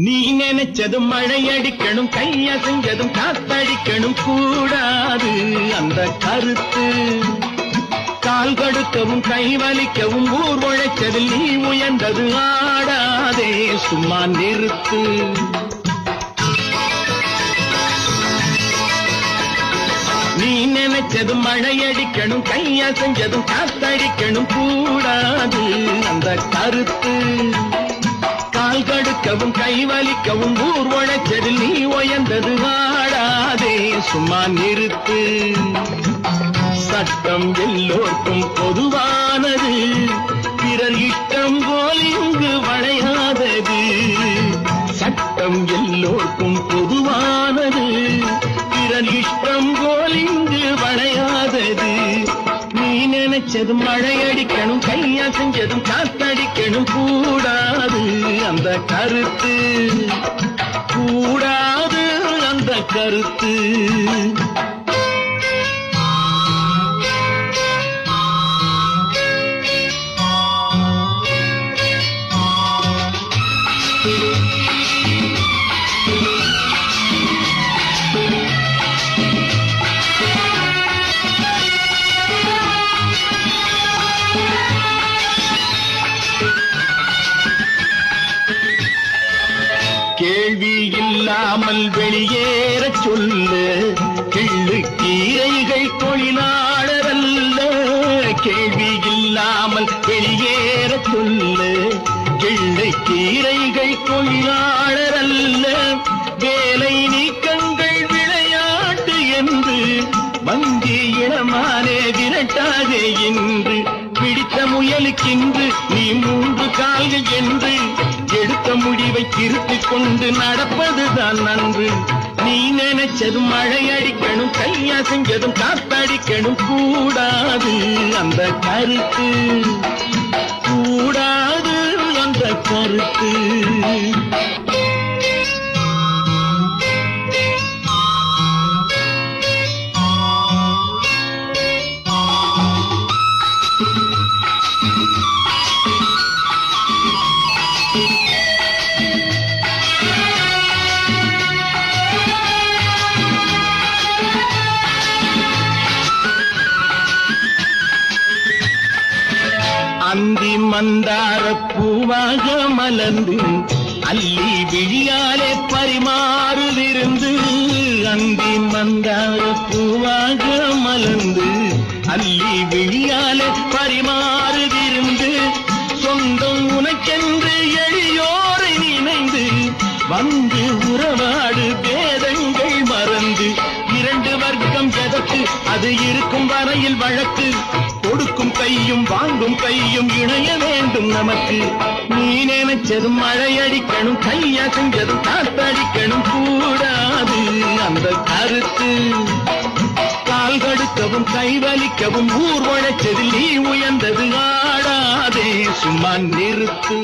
நீ நினைச்சதும் மழை அடிக்கணும், கையசைஞ்சதும் காத்தடிக்கணும் கூடாது அந்த கருத்து. கால் கடுக்கவும் கை வலிக்கவும் ஊர் உழைச்சதில் நீ உயர்ந்தது ஆடாதே, சும்மா நிறுத்து. நீ நினைச்சதும் மழை அடிக்கணும், கையசைஞ்சதும் காத்தடிக்கணும் கூடாது அந்த கருத்து. கால் கடுக்கவும் கை வலிக்கவும் ஊர் உழைச்சதில் நீ உயர்ந்தது ஆடாதே, சும்மா நிறுத்து. சட்டம் எல்லோருக்கும் பொதுவானது, பிறர் இஷ்டம் போல் இங்கு வளையாதது. சட்டம் எல்லோருக்கும் பொதுவானது, பிறர் இஷ்டம் போல் இங்கு வளையாதது. நீ நினைச்சதும் மழை அடிக்கணும், கையசைஞ்சதும் காத்தடிக்கணும் கூடாது அந்த கருத்து. கூடாது அந்த கருத்து. கேள்வி இல்லாமல் வெளியேற சொல்லு, கிள்ளு கீரைகள் தொழிலாளர் அல்ல. கேள்வி இல்லாமல் வெளியேற சொல்லு, கிள்ளு கீரைகள் தொழிலாளர் அல்ல. வேலை நீக்கங்கள் விளையாட்டு என்று வங்கி இளமானே விரட்டாக என்று பிடித்த முயலுக்கென்று நீ 3 கால்கள் என்று எடுத்த முடிவை திருத்திக் கொண்டு நடப்பதுதான் நன்று. நீ நினைச்சதும் மழை அடிக்கணும், கையசைஞ்சதும் காத்தடிக்கணும் கூடாது அந்த கருத்து. கூடாது அந்த கருத்து. அந்தி மந்தார பூவாக மலர்ந்து அல்லி விழியாலே பரிமாறுதிருந்து. அந்தி மந்தார பூவாக மலர்ந்து அல்லி விழியாலே பரிமாறுதிருந்து. சொந்தம் உனக்கென்று எளியோரை நினைந்து வந்து உறவாடு பேதங்கள் மறந்து. 2 வர்க்கம் எதற்கு, அது இருக்கும் வரையில் வழக்கு. கொடுக்கும் கையும் வாங்கும் கையும் இணைய வேண்டும் நமக்கு. நீ நினைச்சதும் மழை அடிக்கணும், கையசைஞ்சதும் காத்தடிக்கணும் கூடாது அந்த கருத்து. கால் கடுக்கவும் கை வலிக்கவும் ஊர் உழைச்சதில் நீ உயர்ந்தது ஆடாதே, சும்மா நிறுத்து.